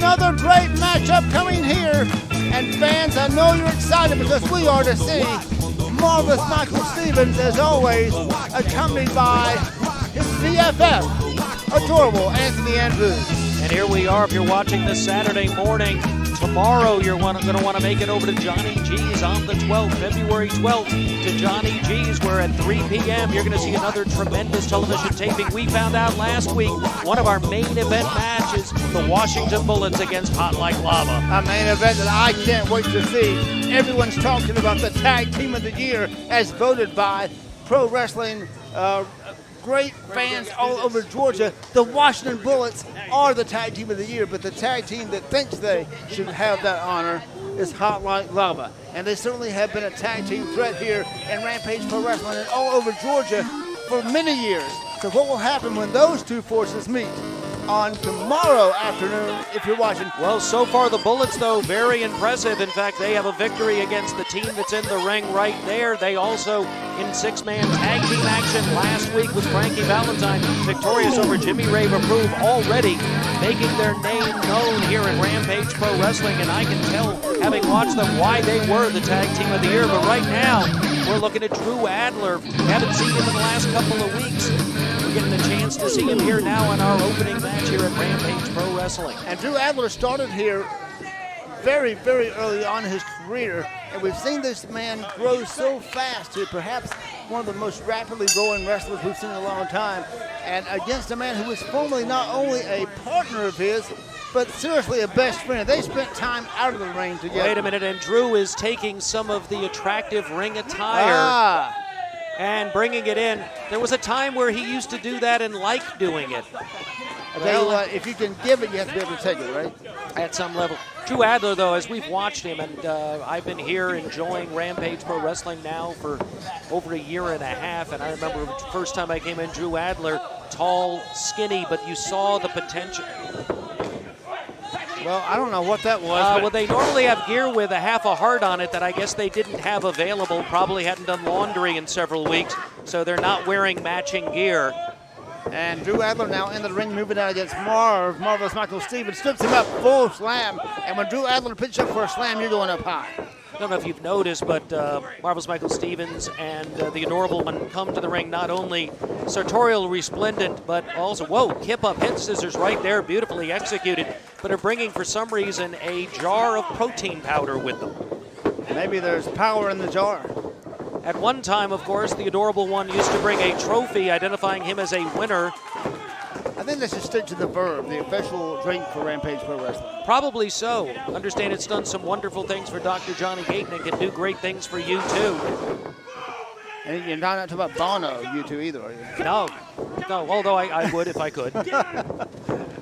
another great matchup coming here. And fans, I know you're excited because we are to see marvelous Michael Stevens, as always, accompanied by his BFF, adorable Anthony Andrews. And here we are. If you're watching this Saturday morning, tomorrow you're going to want to make it over to Johnny G's on the 12th, February 12th, to Johnny G's, where at 3 p.m. you're going to see another tremendous television taping. We found out last week one of our main event matches, the Washington Bullets against Hot Like Lava. A main event that I can't wait to see. Everyone's talking about the Tag Team of the Year as voted by Pro Wrestling great fans all over Georgia. The Washington Bullets are the Tag Team of the Year, but the tag team that thinks they should have that honor is Hot Like Lava. And they certainly have been a tag team threat here in Rampage Pro Wrestling and all over Georgia for many years. So what will happen when those two forces meet on tomorrow afternoon, if you're watching? Well, so far the Bullets, though, very impressive. In fact, they have a victory against the team that's in the ring right there. They also, in six-man tag team action last week with Frankie Valentine, victorious over Jimmy Rave Approve, already making their name known here in Rampage Pro Wrestling. And I can tell, having watched them, why they were the Tag Team of the Year. But right now, we're looking at Drew Adler. Haven't seen him in the last couple of weeks. We're getting a chance to see him here now in our opening match here at Rampage Pro Wrestling. And Drew Adler started here very, very early on in his career, and we've seen this man grow so fast to perhaps one of the most rapidly growing wrestlers we've seen in a long time, and against a man who was formerly not only a partner of his, but seriously a best friend. They spent time out of the ring together. Wait a minute, and Drew is taking some of the attractive ring attire and bringing it in. There was a time where he used to do that and liked doing it. I tell you what, if you can give it, you have to be able to take it, right? At some level. Drew Adler, though, as we've watched him, and I've been here enjoying Rampage Pro Wrestling now for over a year and a half, and I remember the first time I came in, Drew Adler, tall, skinny, but you saw the potential. Well, I don't know what that was. Well, they normally have gear with a half a heart on it that I guess they didn't have available, probably hadn't done laundry in several weeks, so they're not wearing matching gear. And Drew Adler now in the ring, moving out against Marvelous Michael Stevens, strips him up, full slam. And when Drew Adler pitches up for a slam, you're going up high. I don't know if you've noticed, but Marvelous Michael Stevens and the Adorable One come to the ring not only sartorial resplendent, but also, whoa, kip up, hit scissors right there, beautifully executed, but are bringing, for some reason, a jar of protein powder with them. Maybe there's power in the jar. At one time, of course, the Adorable One used to bring a trophy identifying him as a winner. I think they should stick to the verb, the official drink for Rampage Pro Wrestling. Probably so. Understand it's done some wonderful things for Dr. Johnny Gayton and can do great things for you, too. And you're not talking about Bono, you two either, are you? No, although I would if I could.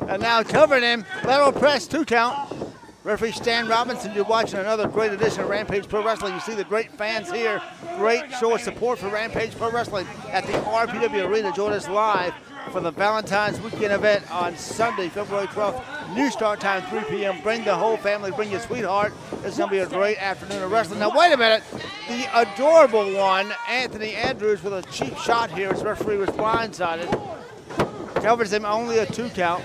And now covering him, lateral press, 2 count. Referee Stan Robinson, you're watching another great edition of Rampage Pro Wrestling. You see the great fans here, great show of support for Rampage Pro Wrestling at the RPW Arena. Join us live for the Valentine's Weekend event on Sunday, February 12th. New start time, 3 p.m. Bring the whole family, bring your sweetheart. It's going to be a great afternoon of wrestling. Now, wait a minute. The Adorable One, Anthony Andrews, with a cheap shot here. His referee was blindsided. Covers him only a 2 count.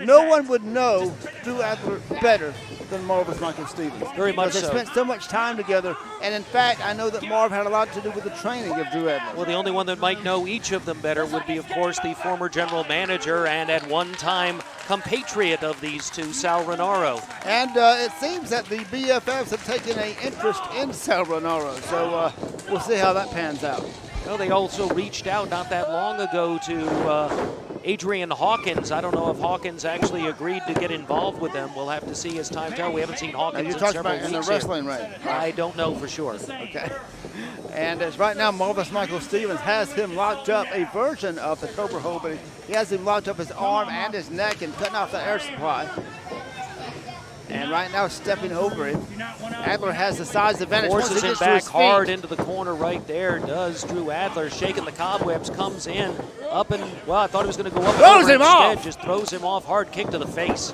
No one would know Drew Adler better than Marvelous Michael Stevens. Very much so. They spent so much time together, and in fact, I know that Marv had a lot to do with the training of Drew Adler. Well, the only one that might know each of them better would be, of course, the former general manager and at one time compatriot of these two, Sal Rinauro. And it seems that the BFFs have taken an interest in Sal Rinauro, so we'll see how that pans out. Well, they also reached out not that long ago to Adrian Hawkins. I don't know if Hawkins actually agreed to get involved with them. We'll have to see as time tells. We haven't seen Hawkins in several weeks. In the wrestling ring. I don't know for sure. Okay. And as right now, Marvelous Michael Stevens has him locked up, a version of the Cobra hold, but he has him locked up his arm and his neck and cutting off the air supply. And right now, stepping over it, Adler has the size advantage. Forces him back hard into the corner right there, does Drew Adler, shaking the cobwebs, comes in, up and, well, I thought he was going to go up. Throws him off! Just throws him off, hard kick to the face.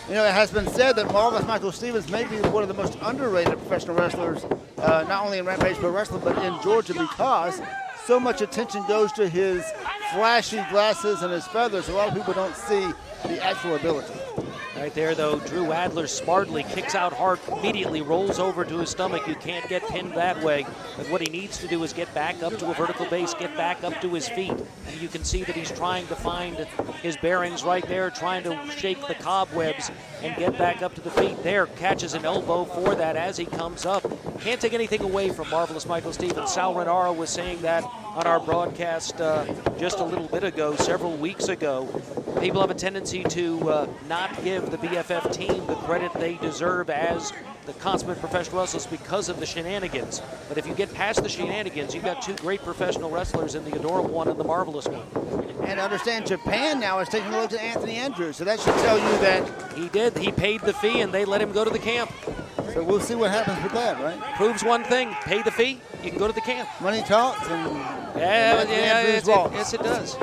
You know, it has been said that Marvelous Michael Stevens may be one of the most underrated professional wrestlers, not only in Rampage Pro Wrestling, but in Georgia, because so much attention goes to his flashy glasses and his feathers. A lot of people don't see the actual ability. Right there, though, Drew Adler smartly kicks out hard, immediately rolls over to his stomach. You can't get pinned that way. But what he needs to do is get back up to a vertical base, get back up to his feet. And you can see that he's trying to find his bearings right there, trying to shake the cobwebs and get back up to the feet. There, catches an elbow for that as he comes up. Can't take anything away from Marvelous Michael Stevens. Sal Rinauro was saying that on our broadcast just a little bit ago, several weeks ago. People have a tendency to not give the BFF team the credit they deserve as the consummate professional wrestlers because of the shenanigans. But if you get past the shenanigans, you've got two great professional wrestlers in the Adorable One and the Marvelous One. And understand Japan now is taking a look at Anthony Andrews, so that should tell you that he did. He paid the fee and they let him go to the camp. So we'll see what happens with that, right? Proves one thing: pay the fee, you can go to the camp. Money talks, and yes, it does.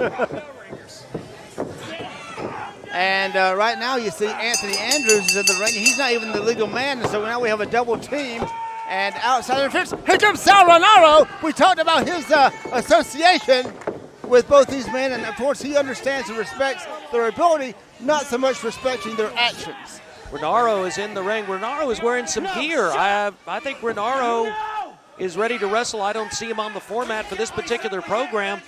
And right now you see Anthony Andrews is in the ring. He's not even the legal man, and so now we have a double team. And outside interference, here comes Sal Rinauro. We talked about his association with both these men, and of course he understands and respects their ability, not so much respecting their actions. Rinauro is in the ring. Rinauro is wearing some gear. I think Rinauro is ready to wrestle. I don't see him on the format for this particular program,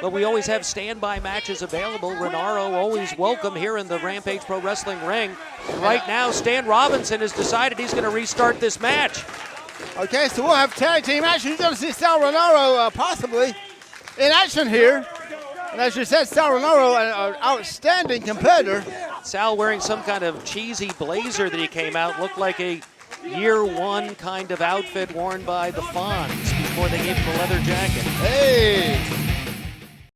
but we always have standby matches available. Rinauro always welcome here in the Rampage Pro Wrestling ring. And right now, Stan Robinson has decided he's going to restart this match. Okay, so we'll have tag team action. You're going to see Sal Rinauro possibly in action here. And as you said, Sal Rinauro, an outstanding competitor. Sal wearing some kind of cheesy blazer that he came out, looked like a year one kind of outfit worn by the Fonz before they gave him a leather jacket. Hey!